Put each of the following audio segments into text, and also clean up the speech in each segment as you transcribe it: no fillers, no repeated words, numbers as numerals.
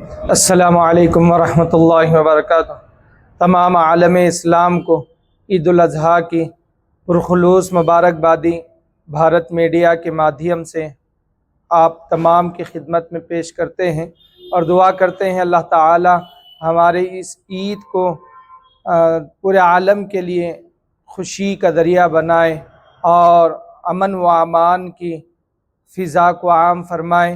السلام علیکم ورحمۃ اللہ وبرکاتہ۔ تمام عالم اسلام کو عید الاضحیٰ کی پرخلوص مبارکبادی بھارت میڈیا کے مادھیم سے آپ تمام کی خدمت میں پیش کرتے ہیں اور دعا کرتے ہیں اللہ تعالی ہمارے اس عید کو پورے عالم کے لیے خوشی کا ذریعہ بنائے اور امن و امان کی فضا کو عام فرمائے۔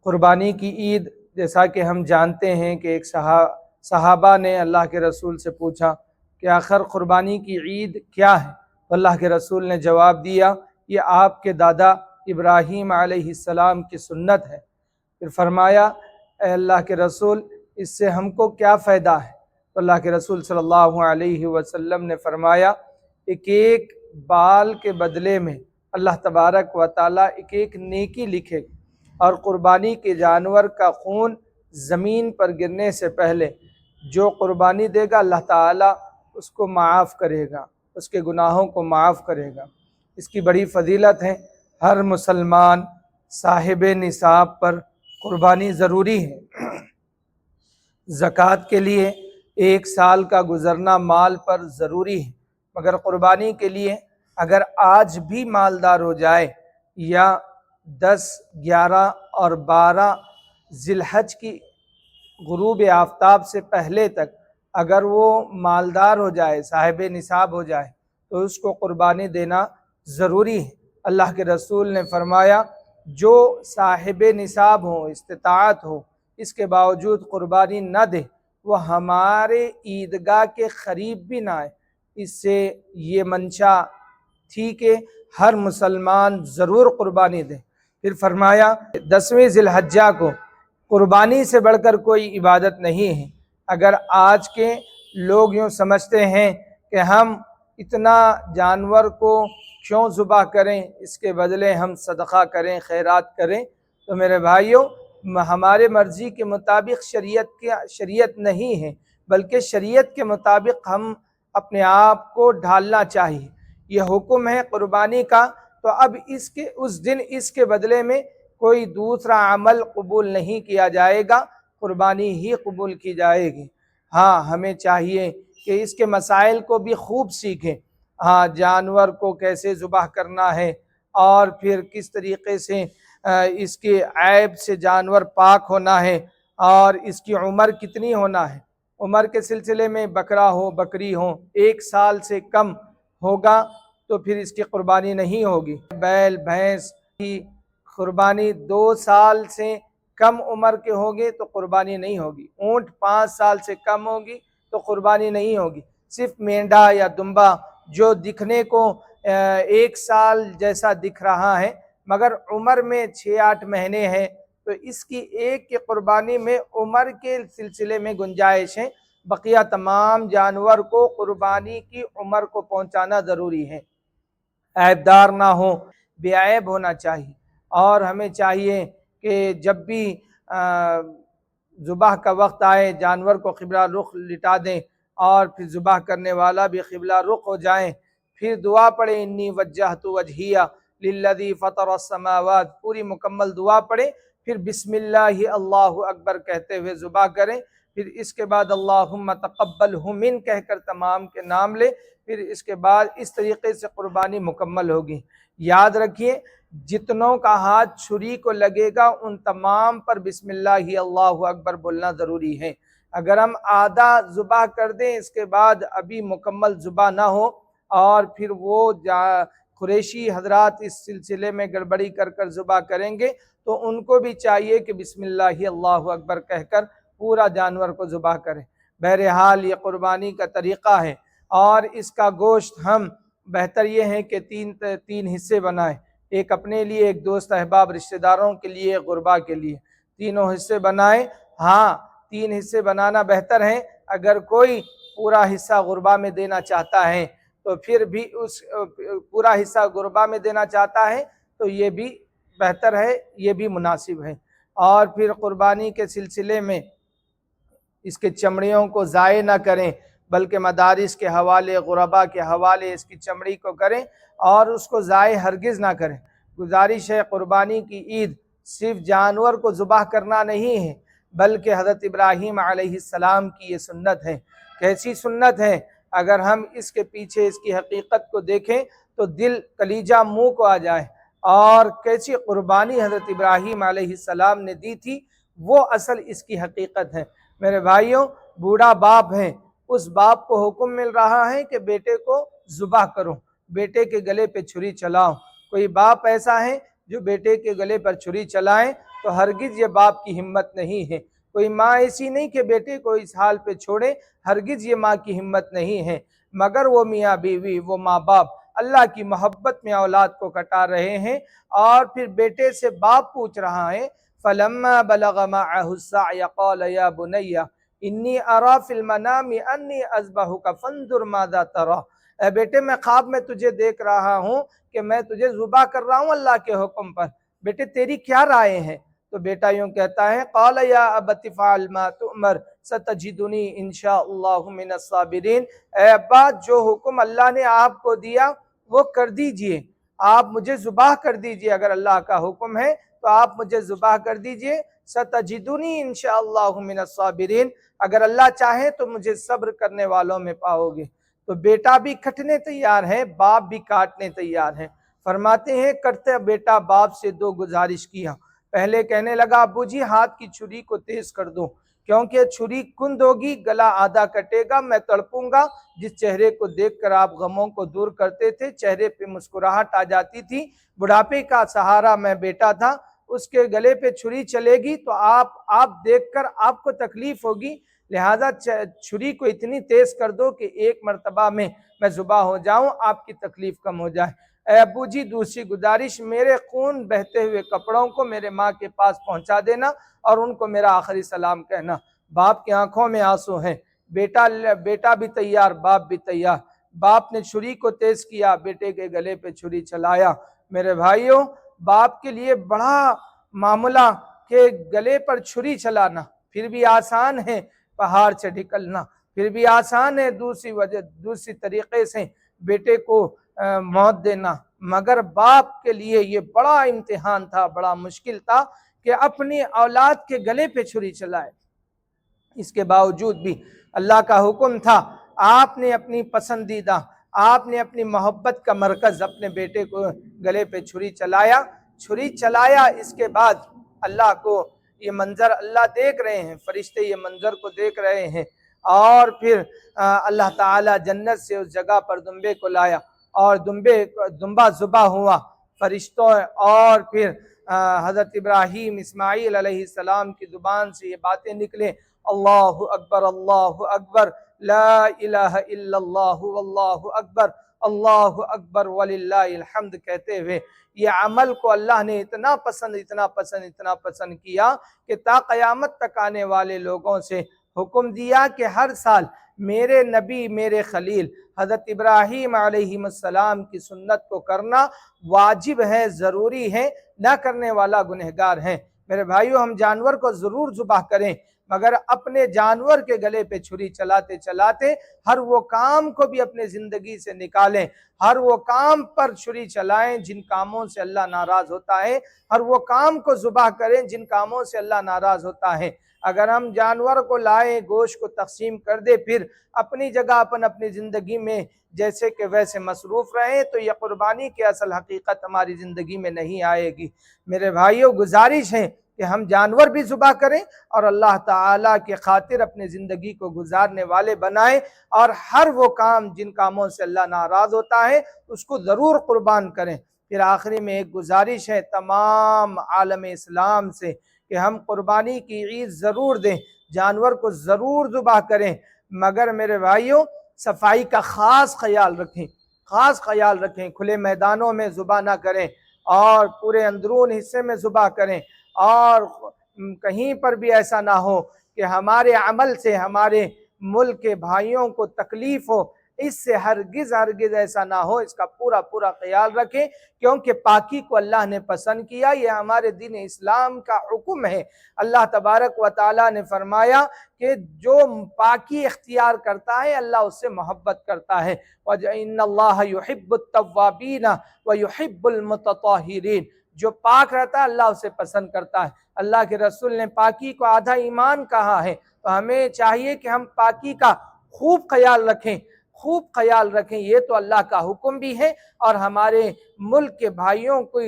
قربانی کی عید، جیسا کہ ہم جانتے ہیں کہ ایک صحابہ نے اللہ کے رسول سے پوچھا کہ آخر قربانی کی عید کیا ہے، تو اللہ کے رسول نے جواب دیا یہ آپ کے دادا ابراہیم علیہ السلام کی سنت ہے۔ پھر فرمایا اے اللہ کے رسول اس سے ہم کو کیا فائدہ ہے؟ تو اللہ کے رسول صلی اللہ علیہ وسلم نے فرمایا ایک ایک بال کے بدلے میں اللہ تبارک و تعالیٰ ایک ایک نیکی لکھے، اور قربانی کے جانور کا خون زمین پر گرنے سے پہلے جو قربانی دے گا اللہ تعالیٰ اس کو معاف کرے گا، اس کے گناہوں کو معاف کرے گا۔ اس کی بڑی فضیلت ہے۔ ہر مسلمان صاحب نصاب پر قربانی ضروری ہے۔ زکوٰۃ کے لیے 1 سال کا گزرنا مال پر ضروری ہے، مگر قربانی کے لیے اگر آج بھی مالدار ہو جائے یا 10، 11 اور 12 ذی الحج کی غروب آفتاب سے پہلے تک اگر وہ مالدار ہو جائے، صاحب نصاب ہو جائے، تو اس کو قربانی دینا ضروری ہے۔ اللہ کے رسول نے فرمایا جو صاحب نصاب ہو، استطاعت ہو، اس کے باوجود قربانی نہ دے وہ ہمارے عیدگاہ کے قریب بھی نہ آئے۔ اس سے یہ منشا تھی کہ ہر مسلمان ضرور قربانی دے۔ پھر فرمایا 10ویں ذی الحجہ کو قربانی سے بڑھ کر کوئی عبادت نہیں ہے۔ اگر آج کے لوگ یوں سمجھتے ہیں کہ ہم اتنا جانور کو کیوں ذبح کریں، اس کے بدلے ہم صدقہ کریں، خیرات کریں، تو میرے بھائیوں ہمارے مرضی کے مطابق شریعت نہیں ہے، بلکہ شریعت کے مطابق ہم اپنے آپ کو ڈھالنا چاہیے۔ یہ حکم ہے قربانی کا، تو اب اس دن اس کے بدلے میں کوئی دوسرا عمل قبول نہیں کیا جائے گا، قربانی ہی قبول کی جائے گی۔ ہاں ہمیں چاہیے کہ اس کے مسائل کو بھی خوب سیکھیں۔ ہاں جانور کو کیسے ذبح کرنا ہے، اور پھر کس طریقے سے اس کے عیب سے جانور پاک ہونا ہے، اور اس کی عمر کتنی ہونا ہے۔ عمر کے سلسلے میں بکرا ہو بکری ہو 1 سال سے کم ہوگا تو پھر اس کی قربانی نہیں ہوگی۔ بیل بھینس کی قربانی 2 سال سے کم عمر کے ہوگے تو قربانی نہیں ہوگی۔ اونٹ 5 سال سے کم ہوگی تو قربانی نہیں ہوگی۔ صرف مینڈھا یا دمبا جو دکھنے کو 1 سال جیسا دکھ رہا ہے مگر عمر میں 6-8 مہینے ہے، تو اس کی ایک کی قربانی میں عمر کے سلسلے میں گنجائش ہے۔ بقیہ تمام جانور کو قربانی کی عمر کو پہنچانا ضروری ہے، عیب دار نہ ہو، بے عیب ہونا چاہیے۔ اور ہمیں چاہیے کہ جب بھی ذبح کا وقت آئے جانور کو قبلہ رخ لٹا دیں، اور پھر ذبح کرنے والا بھی قبلہ رخ ہو جائیں، پھر دعا پڑھیں انی وجہت وجہیہ للذی فطر السماوات، پوری مکمل دعا پڑھیں، پھر بسم اللہ اللہ اکبر کہتے ہوئے ذبح کریں، پھر اس کے بعد اللہم تقبلہ من کہہ کر تمام کے نام لے، پھر اس کے بعد اس طریقے سے قربانی مکمل ہوگی۔ یاد رکھیے جتنوں کا ہاتھ چھری کو لگے گا ان تمام پر بسم اللہ اللہ اکبر بولنا ضروری ہے۔ اگر ہم آدھا ذبح کر دیں اس کے بعد ابھی مکمل ذبح نہ ہو، اور پھر وہ قریشی حضرات اس سلسلے میں گڑبڑی کر ذبح کریں گے تو ان کو بھی چاہیے کہ بسم اللہ اللہ اکبر کہہ کر پورا جانور کو ذبح کریں۔ بہرحال یہ قربانی کا طریقہ ہے، اور اس کا گوشت ہم بہتر یہ ہے کہ تین حصے بنائیں، ایک اپنے لیے، ایک دوست احباب رشتہ داروں کے لیے، غربا کے لیے، تینوں حصے بنائیں۔ ہاں 3 حصے بنانا بہتر ہے، اگر کوئی پورا حصہ غربا میں دینا چاہتا ہے تو پھر بھی اس پورا حصہ غربا میں دینا چاہتا ہے تو یہ بھی بہتر ہے، یہ بھی مناسب ہے۔ اور پھر قربانی کے سلسلے میں اس کے چمڑیوں کو ضائع نہ کریں، بلکہ مدارس کے حوالے، غربا کے حوالے اس کی چمڑی کو کریں، اور اس کو ضائع ہرگز نہ کریں۔ گزارش ہے قربانی کی عید صرف جانور کو ذبح کرنا نہیں ہے، بلکہ حضرت ابراہیم علیہ السلام کی یہ سنت ہے۔ کیسی سنت ہے؟ اگر ہم اس کے پیچھے اس کی حقیقت کو دیکھیں تو دل کلیجہ منہ کو آ جائے، اور کیسی قربانی حضرت ابراہیم علیہ السلام نے دی تھی، وہ اصل اس کی حقیقت ہے۔ میرے بھائیوں، بوڑھا باپ ہے، اس باپ کو حکم مل رہا ہے کہ بیٹے کو ذبح کرو، بیٹے کے گلے پہ چھری چلاؤ۔ کوئی باپ ایسا ہے جو بیٹے کے گلے پر چھری چلائیں؟ تو ہرگز یہ باپ کی ہمت نہیں ہے۔ کوئی ماں ایسی نہیں کہ بیٹے کو اس حال پہ چھوڑے، ہرگز یہ ماں کی ہمت نہیں ہے۔ مگر وہ میاں بیوی، وہ ماں باپ اللہ کی محبت میں اولاد کو کٹا رہے ہیں، اور پھر بیٹے سے باپ پوچھ رہا ہے فَلَمَّا بَلَغَ مَعَهُ السَّعْيَ قَالَ يَا بُنَيَّ إِنِّي أَرَىٰ فِي الْمَنَامِ أَنِّي أَذْبَحُكَ فَانظُرْ مَاذَا تَرَىٰ۔ اے بیٹے، میں خواب میں تجھے دیکھ رہا ہوں کہ میں تجھے ذبح کر رہا ہوں اللہ کے حکم پر، بیٹے تیری کیا رائے ہے؟ تو بیٹا یوں کہتا ہے قَالَ يَا أَبَتِ افْعَلْ مَا تُؤْمَرْ سَتَجِدُنِي إِن شَاءَ اللَّهُ مِنَ الصَّابِرِينَ۔ اے ابا، جو حکم اللہ نے آپ کو دیا وہ کر دیجئے، آپ مجھے ذبح کر دیجئے، اگر اللہ کا حکم ہے تو آپ مجھے ذبح کر دیجئے۔ سَتَجِدُنِي إِن شَاءَ اللَّهُ مِنَ الصَّابِرِينَ، اگر اللہ چاہے تو مجھے صبر کرنے والوں میں پاؤ گے۔ تو بیٹا بھی کٹنے تیار ہے، باپ بھی کاٹنے تیار ہے۔ فرماتے ہیں کرتے بیٹا باپ سے دو گزارش کیا۔ پہلے کہنے لگا ابو جی ہاتھ کی چھری کو تیز کر دو، کیونکہ چھری کند ہوگی، گلا آدھا کٹے گا، میں تڑپوں گا۔ جس چہرے کو دیکھ کر آپ غموں کو دور کرتے تھے، چہرے پہ مسکراہٹ آ جاتی تھی، بڑھاپے کا سہارا میں بیٹا تھا، اس کے گلے پہ چھری چلے گی تو آپ دیکھ کر آپ کو تکلیف ہوگی، لہذا چھری کو اتنی تیز کر دو کہ ایک مرتبہ میں ذبح ہو جاؤں، آپ کی تکلیف کم ہو جائے۔ اے ابو جی دوسری گزارش، میرے خون بہتے ہوئے کپڑوں کو میرے ماں کے پاس پہنچا دینا اور ان کو میرا آخری سلام کہنا۔ باپ کی آنکھوں میں آنسو ہیں، بیٹا بھی تیار، باپ بھی تیار۔ باپ نے چھری کو تیز کیا، بیٹے کے گلے پہ چھری چلایا۔ میرے بھائیوں، باپ کے لیے بڑا معاملہ کہ گلے پر چھری چلانا، پھر بھی آسان ہے پہاڑ سے نکلنا، پھر بھی آسان ہے دوسری طریقے سے بیٹے کو موت دینا، مگر باپ کے لیے یہ بڑا امتحان تھا، بڑا مشکل تھا کہ اپنی اولاد کے گلے پہ چھری چلائے۔ اس کے باوجود بھی اللہ کا حکم تھا، آپ نے اپنی پسندیدہ، آپ نے اپنی محبت کا مرکز اپنے بیٹے کو گلے پہ چھری چلایا۔ اس کے بعد اللہ کو یہ منظر اللہ دیکھ رہے ہیں، فرشتے یہ منظر کو دیکھ رہے ہیں، اور پھر اللہ تعالی جنت سے اس جگہ پر دمبے کو لایا اور دمبا ذبح ہوا فرشتوں، اور پھر حضرت ابراہیم اسماعیل علیہ السلام کی زبان سے یہ باتیں نکلیں اللہ اکبر لا الہ الا اللہ واللہ اکبر وللہ الحمد کہتے ہوئے یہ عمل کو اللہ نے اتنا پسند کیا کہ تا قیامت تک آنے والے لوگوں سے حکم دیا کہ ہر سال میرے نبی، میرے خلیل حضرت ابراہیم علیہ السلام کی سنت کو کرنا واجب ہے، ضروری ہے، نہ کرنے والا گنہگار ہے۔ میرے بھائیو، ہم جانور کو ضرور ذبح کریں، مگر اپنے جانور کے گلے پہ چھری چلاتے چلاتے ہر وہ کام کو بھی اپنے زندگی سے نکالیں، ہر وہ کام پر چھری چلائیں جن کاموں سے اللہ ناراض ہوتا ہے، ہر وہ کام کو ذبح کریں جن کاموں سے اللہ ناراض ہوتا ہے۔ اگر ہم جانور کو لائیں، گوشت کو تقسیم کر دے، پھر اپنی جگہ اپنی زندگی میں جیسے کہ ویسے مصروف رہیں، تو یہ قربانی کی اصل حقیقت ہماری زندگی میں نہیں آئے گی۔ میرے بھائیوں، گزارش ہے کہ ہم جانور بھی ذبح کریں اور اللہ تعالیٰ کے خاطر اپنے زندگی کو گزارنے والے بنائیں، اور ہر وہ کام جن کاموں سے اللہ ناراض ہوتا ہے اس کو ضرور قربان کریں۔ پھر آخری میں ایک گزارش ہے تمام عالم اسلام سے کہ ہم قربانی کی عید ضرور دیں، جانور کو ضرور ذبح کریں، مگر میرے بھائیوں صفائی کا خاص خیال رکھیں، کھلے میدانوں میں ذبح نہ کریں اور پورے اندرون حصے میں ذبح کریں، اور کہیں پر بھی ایسا نہ ہو کہ ہمارے عمل سے ہمارے ملک کے بھائیوں کو تکلیف ہو، اس سے ہرگز ایسا نہ ہو، اس کا پورا خیال رکھیں، کیونکہ پاکی کو اللہ نے پسند کیا، یہ ہمارے دین اسلام کا حکم ہے۔ اللہ تبارک و تعالیٰ نے فرمایا کہ جو پاکی اختیار کرتا ہے اللہ اس سے محبت کرتا ہے، وَإِنَّ اللَّهَ يُحِبُّ التَّوَّابِينَ وَيُحِبُّ الْمُتَطَهِّرِينَ۔ جو پاک رہتا ہے اللہ اسے پسند کرتا ہے۔ اللہ کے رسول نے پاکی کو آدھا ایمان کہا ہے، تو ہمیں چاہیے کہ ہم پاکی کا خوب خیال رکھیں، خوب خیال رکھیں۔ یہ تو اللہ کا حکم بھی ہے اور ہمارے ملک کے بھائیوں کو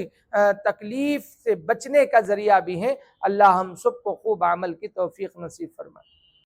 تکلیف سے بچنے کا ذریعہ بھی ہے۔ اللہ ہم سب کو خوب عمل کی توفیق نصیب فرمائے۔